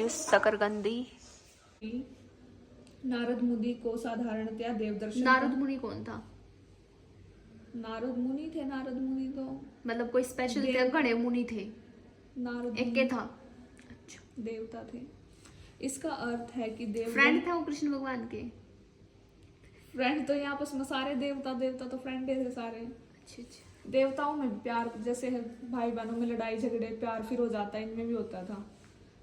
Produce शकरकंदी। Narad मुनि को साधारणतया देवदर्शन। नारद मुनि कौन था? नारद मुनि थे। नारद मुनि तो मतलब कोई स्पेशल थे, घने मुनि थे? नारद एक के था? अच्छा, देवता थे। इसका अर्थ है कि देव फ्रेंड था वो कृष्ण भगवान के? फ्रेंड तो यहाँ आपस में सारे देवता तो फ्रेंड थे सारे। अच्छा अच्छा। देवताओं में भी प्यार, जैसे भाई बहनों में लड़ाई झगड़े प्यार फिर हो जाता है, इनमें भी होता था।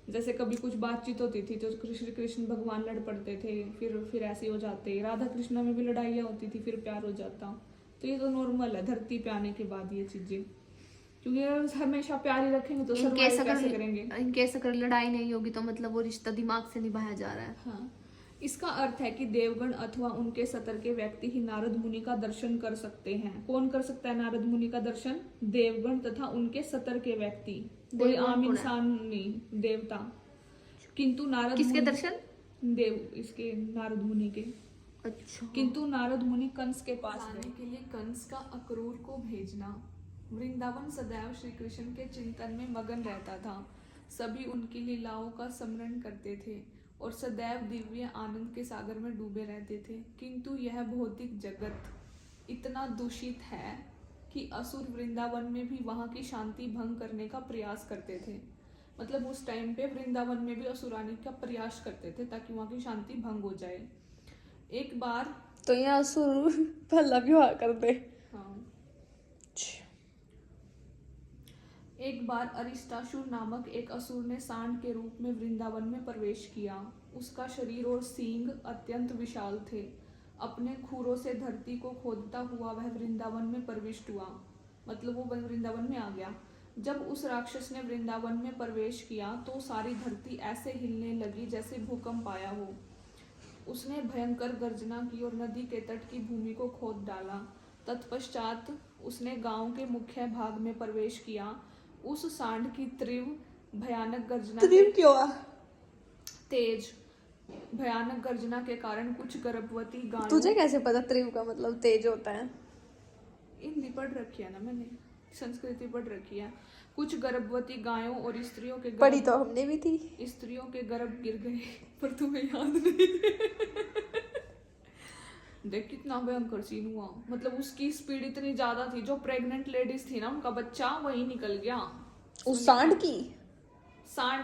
जैसे कभी कुछ बातचीत होती थी तो कृष्ण भगवान लड़ पड़ते थे, फिर ऐसे हो जाते। राधा कृष्ण में भी लड़ाइयाँ होती थी, फिर प्यार हो जाता। तो ये तो नॉर्मल है धरती पे आने के बाद ये चीजें, क्योंकि हमेशा प्यार ही रखेंगे तो सर्वाइव कैसे करेंगे। इनकेस अगर लड़ाई नहीं होगी तो मतलब वो रिश्ता दिमाग से निभाया जा रहा है। हाँ, इसका अर्थ है कि देवगण अथवा उनके सतर के व्यक्ति ही नारद मुनि का दर्शन कर सकते हैं। कौन कर सकता है नारद मुनि का दर्शन? देवगण तथा उनके सतर के व्यक्ति, कोई आम इंसान नहीं, देवता। किंतु नारद किसके दर्शन? देव, इसके नारद मुनि के। अच्छा। किंतु नारद मुनि कंस के पास जाने के लिए कंस का अक्रूर को भेजना। वृंदावन सदैव श्री कृष्ण के चिंतन में मगन रहता था। सभी उनकी लीलाओं का स्मरण करते थे और सदैव दिव्य आनंद के सागर में डूबे रहते थे। किंतु यह भौतिक जगत इतना दूषित है कि असुर वृंदावन में भी वहां की शांति भंग करने का प्रयास करते थे। मतलब उस टाइम पे वृंदावन में भी असुर आने का प्रयास करते थे ताकि वहां की शांति भंग हो जाए। एक बार तो यहाँ असुर भला विवाह कर दे। हाँ, एक बार अरिष्टासुर नामक एक असुर ने सांड के रूप में वृंदावन में प्रवेश किया। उसका शरीर और सींग अत्यंत विशाल थे। अपने खुरों से धरती को खोदता हुआ वह वृंदावन में प्रविष्ट हुआ, मतलब वो वृंदावन में आ गया। जब उस राक्षस ने वृंदावन में प्रवेश किया तो सारी धरती ऐसे हिलने लगी जैसे भूकंप आया हो। उसने भयंकर गर्जना की और नदी के तट की भूमि को खोद डाला। तत्पश्चात उसने गांव के मुख्य भाग में प्रवेश किया। उस सांड की तीव्र भयानक गर्जना तेज भयानक गर्जना के कारण कुछ गर्भवती गायों। तुझे कैसे पता त्रिव का मतलब तेज होता है? हिंदी पढ़ रखी है ना मैंने, संस्कृति पढ़ रखी है। कुछ गर्भवती गायों और स्त्रियों के पढ़ी तो हमने भी थी। स्त्रियों के गर्भ गिर गए पर तुम्हें याद नहीं। देख कितना भयंकर सीन हुआ। मतलब उसकी स्पीड इतनी ज्यादा थी, जो प्रेग्नेंट लेडीज थी ना उनका बच्चा वही निकल गया उस सांड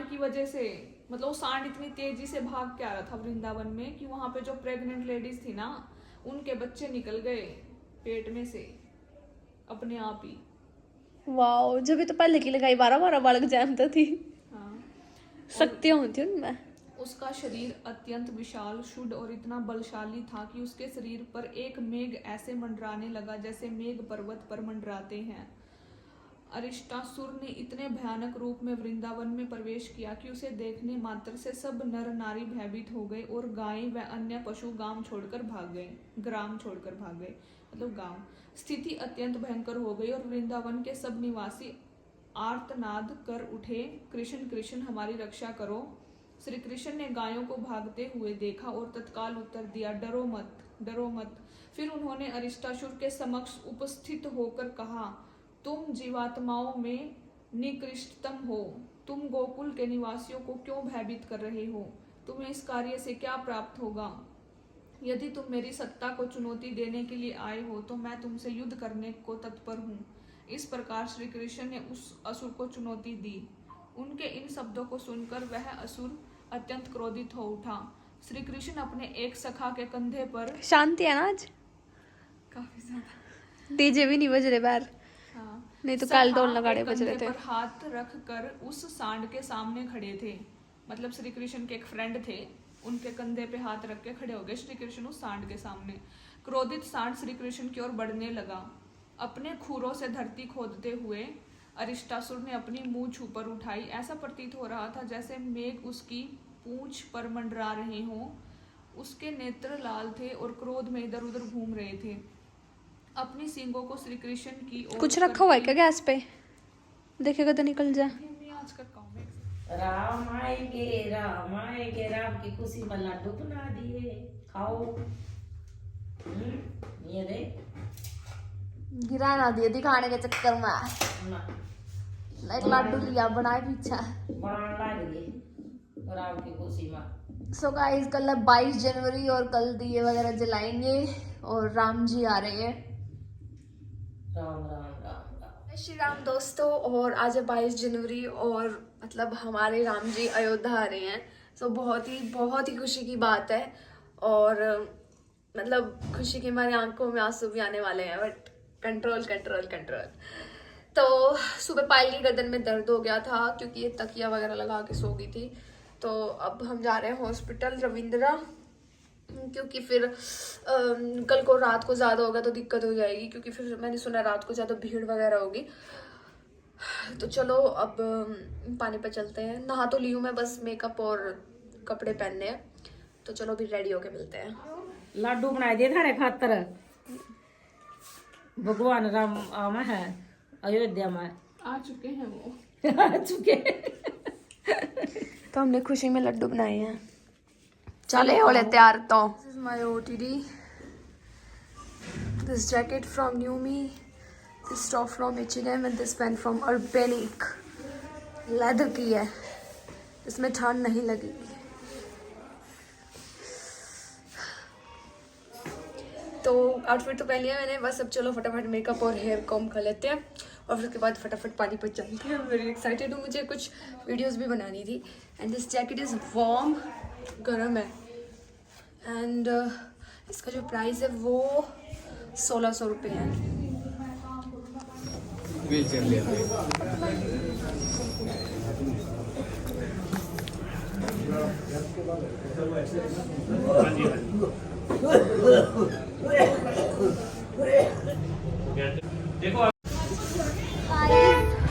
की वजह से। मतलब वो सांड इतनी तेजी से भाग के आ रहा था वृंदावन में कि वहां पे जो प्रेग्नेंट लेडीज थी ना उनके बच्चे निकल गए पेट में से अपने आप ही। वाओ, जब भी तो पहले की लगाई 12 बालक जानता थी। हाँ, शक्तियां होती उनमें। उसका शरीर अत्यंत विशाल, शुद्ध और इतना बलशाली था कि उसके शरीर पर एक मेघ ऐसे मंडराने लगा जैसे मेघ पर्वत पर मंडराते हैं। अरिष्टासुर ने इतने भयानक रूप में वृंदावन में प्रवेश किया कि उसे देखने मात्र से सब नर नारी भयभीत हो गए और गायें व अन्य पशु ग्राम छोड़कर भाग गए, मतलब गांव। स्थिति अत्यंत भयंकर हो गई और वृंदावन के सब निवासी आर्तनाद कर उठे, कृष्ण कृष्ण हमारी रक्षा करो। श्री कृष्ण ने गायों को भागते हुए देखा और तत्काल उत्तर दिया, डरो मत, डरो मत। फिर उन्होंने अरिष्टासुर के समक्ष उपस्थित होकर कहा, तुम जीवात्माओं में निकृष्टतम हो। तुम गोकुल के निवासियों को क्यों भयभीत कर रहे हो? तुम्हें इस कार्य से क्या प्राप्त होगा? यदि तुम मेरी सत्ता को चुनौती देने के लिए आए हो तो मैं तुमसे युद्ध करने को तत्पर हूँ। इस प्रकार श्री कृष्ण ने उस असुर को चुनौती दी। उनके इन शब्दों को सुनकर वह असुर अत्यंत क्रोधित हो उठा। श्री कृष्ण अपने एक सखा के कंधे पर, शांति है ना आज? काफी ज्यादा डीजे भी नहीं बज रहे बाहर। हाँ, नहीं तो काल ढोल नगाड़े बज कंधे रहे थे। पर हाथ रख कर उस सांड के सामने खड़े थे। मतलब श्री कृष्ण के एक फ्रेंड थे, उनके कंधे पे हाथ रख के खड़े हो गए श्री कृष्ण उस सांड के सामने। क्रोधित सांड श्री कृष्ण की ओर बढ़ने लगा। अपने खुरों से धरती खोदते हुए अरिष्टासुर ने अपनी मुंह छूपर उठाई। ऐसा प्रतीत हो रहा था जैसे मेघ उसकी पूंछ पर मंडरा रहे हों। उसके नेत्र लाल थे और क्रोध में इधर उधर घूम रहे थे। अपनी सींगों को श्री कृष्ण की ओर कुछ रखा हुआ है क्या गैस पे? देखेगा तो निकल जा। आज का काम है। राम आएंगे राम की खुशी में लड्डू बना दिए, खाओ। ये दे गिरा ना दिए दिखाने के चक्कर में। ना एक लड्डू लिया बनाए पीछा बड़ा लग गए। राम की खुशी में। सो गाइस कल है 22 जनवरी और कल दिए वगैरह जलाएंगे और राम जी आ रहे हैं। राम राम राम राम। जय श्री राम दोस्तों। और आज है 22 जनवरी और मतलब हमारे राम जी अयोध्या आ रहे हैं। सो बहुत ही खुशी की बात है और मतलब खुशी की हमारी आंखों में आंसू भी आने वाले हैं, बट कंट्रोल। तो सुबह पायल की गर्दन में दर्द हो गया था क्योंकि ये तकिया वगैरह लगा के सो गई थी। तो अब हम जा रहे हैं हॉस्पिटल रविंद्रा, क्योंकि फिर कल को रात को ज़्यादा होगा तो दिक्कत हो जाएगी, क्योंकि फिर मैंने सुना रात को ज़्यादा भीड़ वगैरह होगी। तो चलो अब पानी पे चलते हैं। नहा तो ली हूँ मैं, बस मेकअप और कपड़े पहनने हैं। तो चलो अभी रेडी होके मिलते हैं। लड्डू बनाए दे थारे खातर, भगवान राम आमा है अयोध्या में, आ चुके हैं वो। आ चुके। तो हमने खुशी में लड्डू बनाए हैं। चले होले तैयार तो। This is my OTD, this jacket from Newme, this top from H&M and this pen from Urbanic. Leather की है, इसमें ठंड नहीं लगेगी। तो आउटफिट तो पहन लिया मैंने, बस अब चलो फटाफट मेकअप और हेयर कॉम कर लेते हैं और फिर उसके बाद फटाफट पानी पर चलते हैं। वेरी एक्साइटेड हूँ, मुझे कुछ वीडियोस भी बनानी थी। And this jacket is warm, गर्म है। एंड इसका जो प्राइस है वो 1600 रुपये है।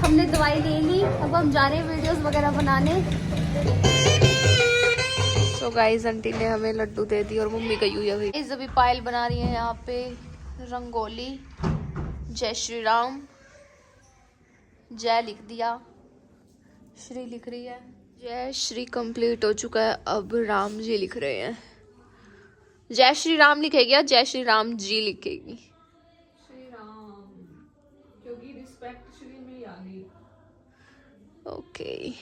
हमने दवाई ले ली, अब हम जा रहे हैं वीडियोस वगैरह बनाने। तो गाइस आंटी ने हमें लड्डू दे दी और मम्मी गई हुई है भाई। इस अभी पायल बना रही है यहाँ पे रंगोली। जय श्री राम, जय लिख दिया, श्री लिख रही है। जय श्री कंप्लीट हो चुका है, अब राम जी लिख रहे हैं। जय श्री राम लिखेगी या जय श्री राम जी लिखेगी? श्री राम, क्योंकि रिस्पेक्ट श्री में ही आ गई। ओके,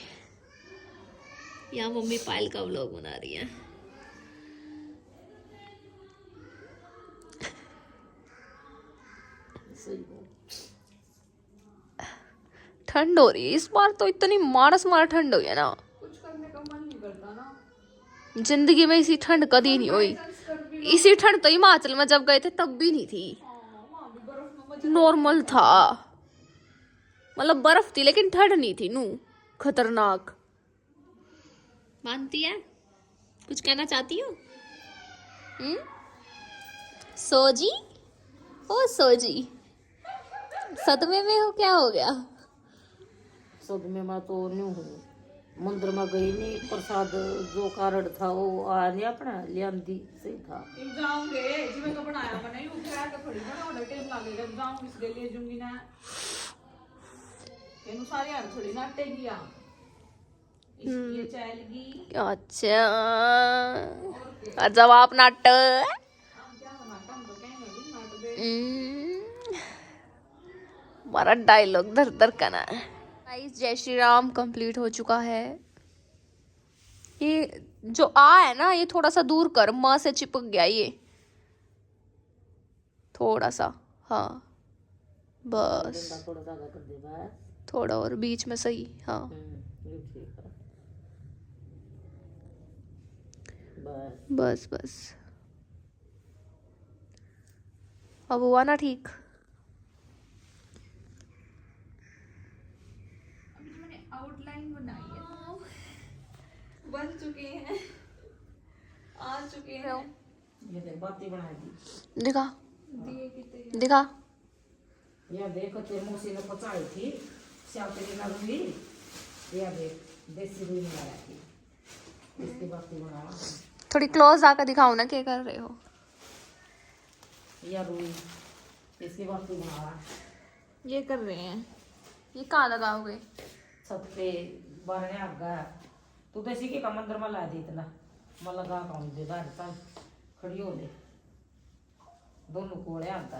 यहाँ मम्मी पायल का व्लॉग बना रही है। ठंड हो रही है इस बार तो, इतनी मार ठंड हुई है ना, कुछ करने का मन नहीं करता ना। जिंदगी में इसी ठंड कभी नहीं हुई। इसी ठंड तो हिमाचल में जब गए थे तब भी नहीं थी, वहाँ भी बर्फ में मजा। नॉर्मल था, मतलब बर्फ थी लेकिन ठंड नहीं थी नू खतरनाक। मानती है? कुछ कहना चाहती हो? सोजी, ओ सोजी, सदमे में हो, क्या हो गया? सदमे में तो न्यू हूँ, मंदिर में गई नहीं, प्रसाद जो कारण था वो आ नहीं अपना लियांदी सही था। जाऊंगे जिਵੇਂ तो बनाया मैंने यूं खा के थोड़ी बना और टाइम लगेगा। जाऊंगी इसके लिए जूंगी ना, ਇਹਨੂੰ ਸਾਰੇ ਹਰ ਥੋੜੀ ਨਾ ਟੇਗੀ ਆ इसलिए चलेगी। अच्छा, जवाब नाट। हम क्या बनाता, हम तो कहेंगे भी नाट दे। हमारा डायलॉग दर दर का ना है। गाइस जय श्री राम कंप्लीट हो चुका है। ये जो आ है ना, ये थोड़ा सा दूर कर, माँ से चिपक गया ये थोड़ा सा। हाँ बस थोड़ा ज्यादा कर दे बस, थोड़ा और बीच में सही। हाँ ये ठीक है, बस बस अब हुआ ना ठीक? अभी जो मैंने आउटलाइन बनाई है बन चुके हैं, आ चुके हैं। ये देख बाती बना दी, दिखा दिए कितने दिखा। यह देख तेरे मौसी ने पचाई थी श्याम तेरी ना रुई, यह देख देसी रुई में आया थी, इसकी बाती बनावा। थोड़ी क्लोज आकर दिखाओ ना, क्या कर रहे हो? यह रुई, इसकी बाती बनावा। ये कर रहे हैं। ये कहाँ लगाओगे? छत पे बारने आ गया, तू तो इसी के का मंदिर में ला दी इतना, मैं लगा काम दे बाहर तक खड़ी हो ले, दोनों कोड़े आता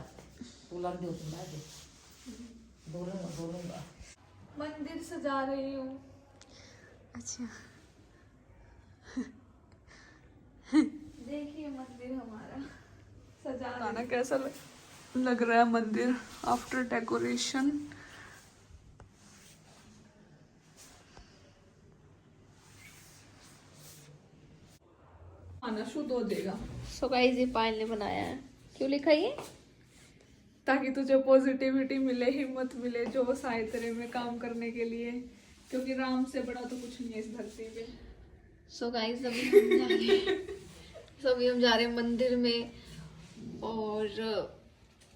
तू ला दे उसमें दे, दोनों का मंदिर सजा रही हूँ। अच्छा देखिए मंदिर हमारा सजा गाना कैसा लग रहा है मंदिर आफ्टर डेकोरेशन। आना शुद्ध हो देगा सो गाइस ये पायल ने बनाया है। क्यों लिखा ये? ताकि तुझे पॉजिटिविटी मिले, हिम्मत मिले जो साहित्य में काम करने के लिए, क्योंकि राम से बड़ा तो कुछ नहीं है इस धरती पे। सो गाइस अभी हम जा रहे हैं मंदिर में और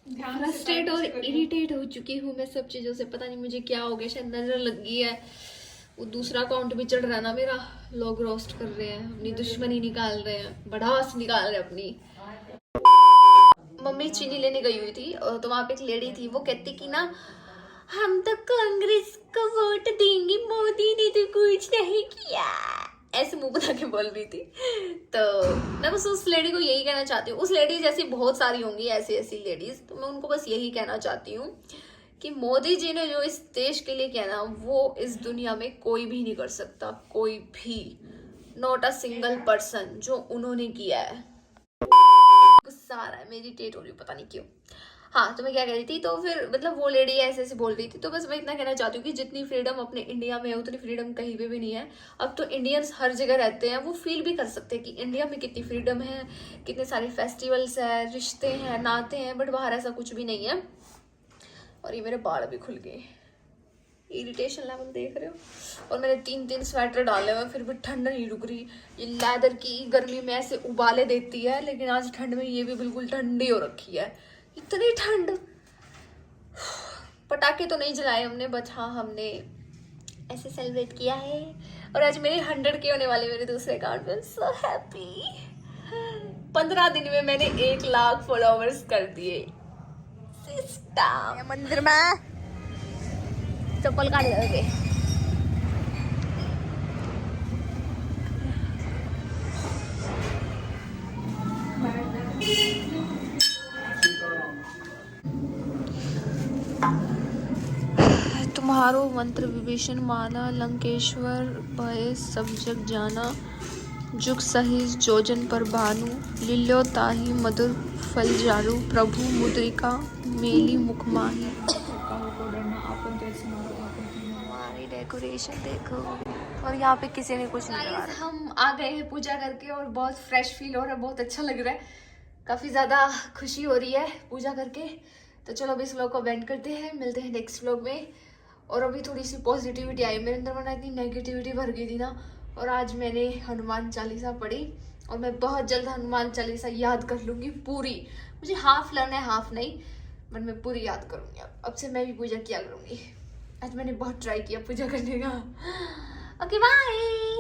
फ्रस्ट्रेट और इरिटेट हो चुकी हूँ मैं सब चीजों से। पता नहीं मुझे क्या हो गया, शायद नजर लग गई है। वो दूसरा अकाउंट भी चढ़ रहा है ना मेरा, लोग रोस्ट कर रहे हैं, अपनी दुश्मनी निकाल रहे हैं, भड़ास निकाल रहे हैं अपनी। मम्मी चीनी लेने गई हुई थी और तो वहां पे एक लेडी थी, वो कहती कि ना हम तो कांग्रेस को वोट देंगे, मोदी ने तो कुछ नहीं किया, ऐसे मुंह बना के बोल रही थी। तो मैं बस उस लेडी को यही कहना चाहती हूँ, उस लेडी जैसी बहुत सारी होंगी ऐसी ऐसी लेडीज, तो मैं उनको बस यही कहना चाहती हूँ कि मोदी जी ने जो इस देश के लिए किया ना, वो इस दुनिया में कोई भी नहीं कर सकता, कोई भी, नॉट अ सिंगल पर्सन जो उन्होंने किया है। गुस्सा आ रहा है, मेडिटेट हो रही हूँ पता नहीं क्यों। हाँ, तो मैं क्या कह रही थी, तो फिर मतलब वो लेडी ऐसे ऐसे बोल रही थी, तो बस मैं इतना कहना चाहती हूँ कि जितनी फ्रीडम अपने इंडिया में है उतनी फ्रीडम कहीं पे भी नहीं है। अब तो इंडियंस हर जगह रहते हैं, वो फील भी कर सकते हैं कि इंडिया में कितनी फ्रीडम है, कितने सारे फेस्टिवल्स हैं, रिश्ते हैं, नाते हैं, बट बाहर ऐसा कुछ भी नहीं है। और ये मेरे बाल भी खुल गए, इरिटेशन लेवल देख रहे हो। और मैंने 3 स्वेटर डाले हुए, फिर भी ठंड नहीं रुक रही। ये लेदर की गर्मी में ऐसे उबाले देती है, लेकिन आज ठंड में ये भी बिल्कुल ठंडी हो रखी है, इतनी ठंड। पटाखे तो नहीं जलाए हमने, बट हाँ हमने ऐसे सेलिब्रेट किया है। और आज मेरे 100K होने वाले मेरे दूसरे अकाउंट पे, सो हैप्पी। 15 दिन में मैंने 1 लाख फॉलोवर्स कर दिए। मंदिर में चप्पल काट गए। तुम्हारो मंत्र विभीषण माना, लंकेश्वर भय सब जग जाना, जुग सहित जोजन पर भानु, लील्यो ताहि मधुर फल जारू, प्रभु मुद्रिका मेली मुख माही। हमारी डेकोरेशन देखो, और यहाँ पे किसी ने कुछ नहीं लगा। हम आ गए हैं पूजा करके और बहुत फ्रेश फील हो रहा है, बहुत अच्छा लग रहा है, काफी ज्यादा खुशी हो रही है पूजा करके। तो चलो अब इस व्लॉग को एंड करते हैं, मिलते हैं नेक्स्ट व्लॉग में। और अभी थोड़ी सी पॉजिटिविटी आई मेरे अंदर, वरना इतनी नेगेटिविटी भर गई थी ना। और आज मैंने हनुमान चालीसा पढ़ी और मैं बहुत जल्द हनुमान चालीसा याद कर लूँगी पूरी। मुझे हाफ लर्न है, हाफ नहीं, बट मैं पूरी याद करूँगी। अब से मैं भी पूजा किया करूँगी। आज मैंने बहुत ट्राई किया पूजा करने का। Okay bye.